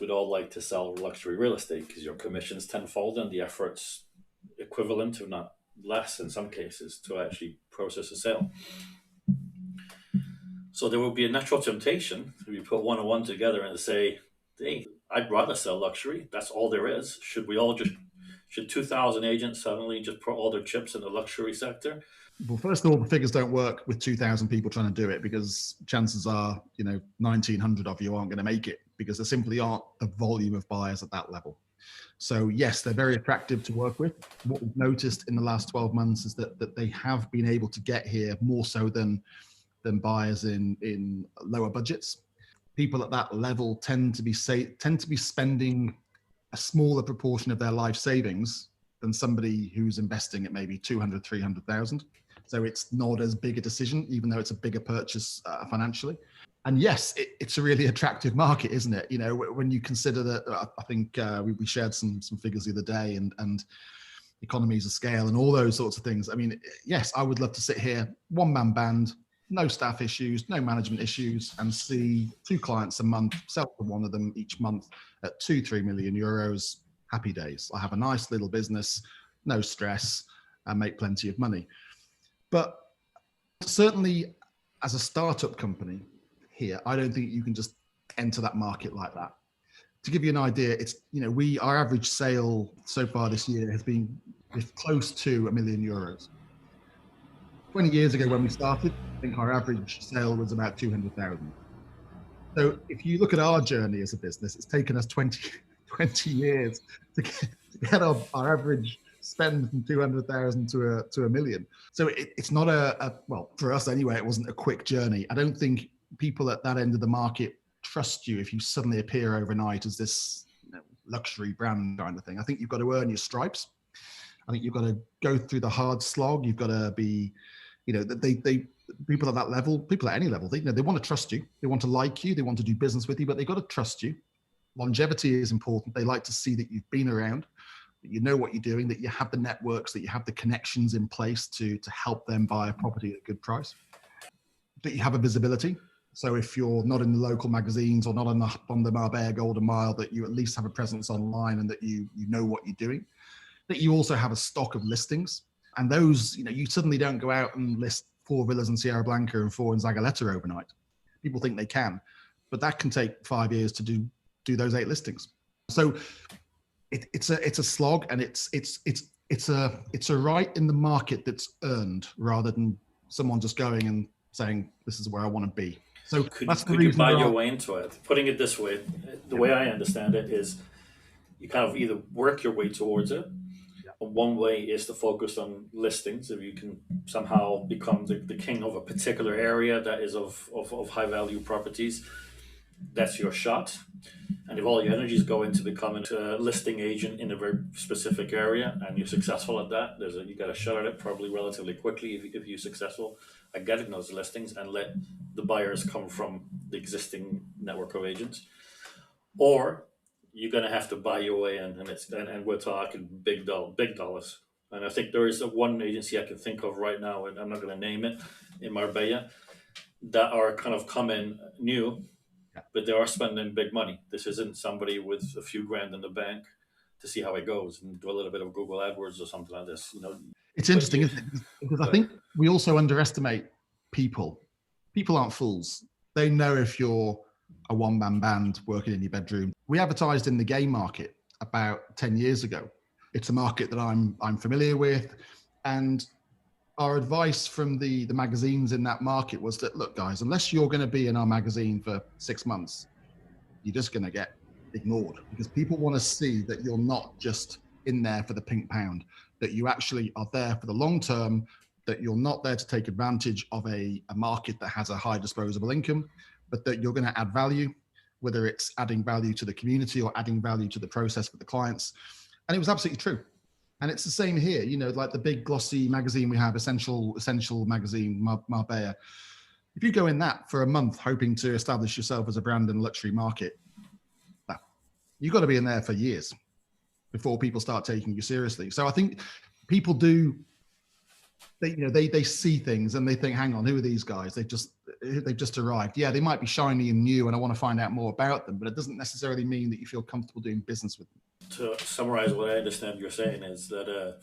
we'd all like to sell luxury real estate because your commission's tenfold and the effort's equivalent, if not less in some cases, to actually process a sale. So there will be a natural temptation if you put one and one together and say, hey, I'd rather sell luxury. That's all there is. Should 2,000 agents suddenly just put all their chips in the luxury sector? Well, first of all, the figures don't work with 2,000 people trying to do it, because chances are, 1,900 of you aren't going to make it, because there simply aren't a volume of buyers at that level. So yes, they're very attractive to work with. What we've noticed in the last 12 months is that they have been able to get here more so than buyers in lower budgets. People at that level tend to be spending a smaller proportion of their life savings than somebody who's investing at maybe 200, 300,000. So it's not as big a decision, even though it's a bigger purchase financially. And yes, it's a really attractive market, isn't it? When you consider that, I think we shared some figures the other day, and economies of scale and all those sorts of things. I mean, yes, I would love to sit here, one-man band, no staff issues, no management issues, and see 2 clients a month, sell to one of them each month at 2-3 million euros. Happy days. I have a nice little business, no stress, and make plenty of money. But certainly as a startup company here, I don't think you can just enter that market like that. To give you an idea, it's, our average sale so far this year has been close to €1 million. 20 years ago when we started, I think our average sale was about 200,000. So if you look at our journey as a business, it's taken us 20 years to get our average spend from 200,000 to a million. So it's not well, for us anyway, it wasn't a quick journey. I don't think people at that end of the market trust you if you suddenly appear overnight as this luxury brand kind of thing. I think you've got to earn your stripes. I think you've got to go through the hard slog. You've got to be, people at that level, people at any level, they want to trust you. They want to like you. They want to do business with you, but they've got to trust you. Longevity is important. They like to see that you've been around, that you know what you're doing, that you have the networks, that you have the connections in place to help them buy a property at a good price, that you have a visibility. So if you're not in the local magazines or not on the Marbella Golden Mile, that you at least have a presence online and that you know what you're doing, that you also have a stock of listings. And those, you suddenly don't go out and list 4 villas in Sierra Blanca and 4 in Zagaleta overnight. People think they can, but that can take 5 years to do those 8 listings. So it's a slog, and it's a right in the market that's earned, rather than someone just going and saying, this is where I want to be. So could you buy your way into it? Putting it this way, the way I understand it is you kind of either work your way towards it. One way is to focus on listings. If you can somehow become the king of a particular area that is of high value properties, that's your shot. And if all your energies go into becoming a listing agent in a very specific area, and you're successful at that, you got a shot at it probably relatively quickly if you're successful at getting those listings and let the buyers come from the existing network of agents. Or you're going to have to buy your way in, and we're talking big dollars. And I think there is one agency I can think of right now, and I'm not going to name it, in Marbella, that are kind of coming new, but they are spending big money. This isn't somebody with a few grand in the bank to see how it goes and do a little bit of Google AdWords or something like this. It's interesting, isn't it? Because I think we also underestimate people. People aren't fools. They know if you're a one-man band working in your bedroom. We advertised in the game market about 10 years ago. It's a market that I'm familiar with, and our advice from the magazines in that market was that, look, guys, unless you're going to be in our magazine for 6 months, you're just going to get ignored, because people want to see that you're not just in there for the pink pound, that you actually are there for the long term, that you're not there to take advantage of a market that has a high disposable income, but that you're going to add value, whether it's adding value to the community or adding value to the process for the clients. And it was absolutely true. And it's the same here, like the big glossy magazine we have, Essential Magazine, Marbella. If you go in that for a month hoping to establish yourself as a brand in the luxury market, you've got to be in there for years before people start taking you seriously. So I think people do they see things and they think, hang on, who are these guys? They've just arrived. Yeah, they might be shiny and new and I want to find out more about them, but it doesn't necessarily mean that you feel comfortable doing business with them. To summarize what I understand you're saying is that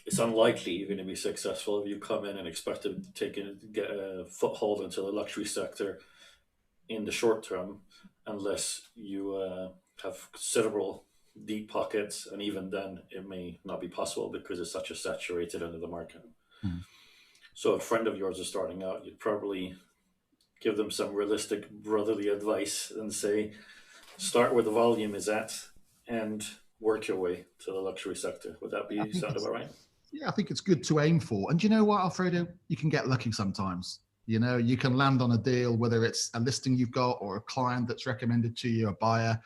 it's unlikely you're going to be successful if you come in and expect to get a foothold into the luxury sector in the short term, unless you have considerable deep pockets, and even then it may not be possible because it's such a saturated end of the market. Mm. So a friend of yours is starting out, you'd probably give them some realistic brotherly advice and say, start where the volume is at and work your way to the luxury sector. Would that be sound about right? Yeah, I think it's good to aim for. And you know what, Alfredo? You can get lucky sometimes. You know, you can land on a deal, whether it's a listing you've got or a client that's recommended to you, a buyer,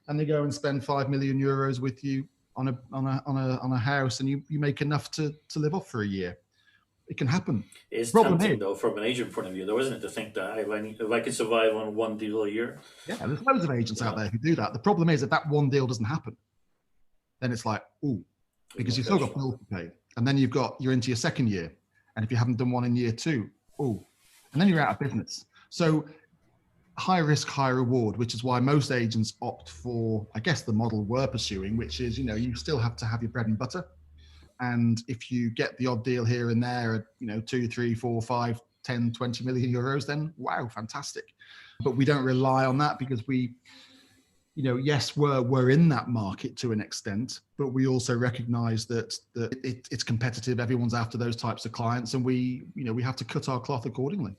and they go and spend 5 million euros with you on a house, and you make enough to live off for a year. It can happen. It's tempting, though, from an agent point of view, though, isn't it, to think that if I can survive on one deal a year? Yeah, there's loads of agents out there who do that. The problem is, if that one deal doesn't happen, then it's like, ooh, because you've still got bills to pay. And then you're into your second year. And if you haven't done one in year 2, ooh, and then you're out of business. So high risk, high reward, which is why most agents opt for, I guess, the model we're pursuing, which is, you still have to have your bread and butter. And if you get the odd deal here and there at, 2, 3, 4, 5, 10, 20 million euros, then wow, fantastic. But we don't rely on that because we, yes, we're in that market to an extent, but we also recognize that it's competitive. Everyone's after those types of clients, and we have to cut our cloth accordingly.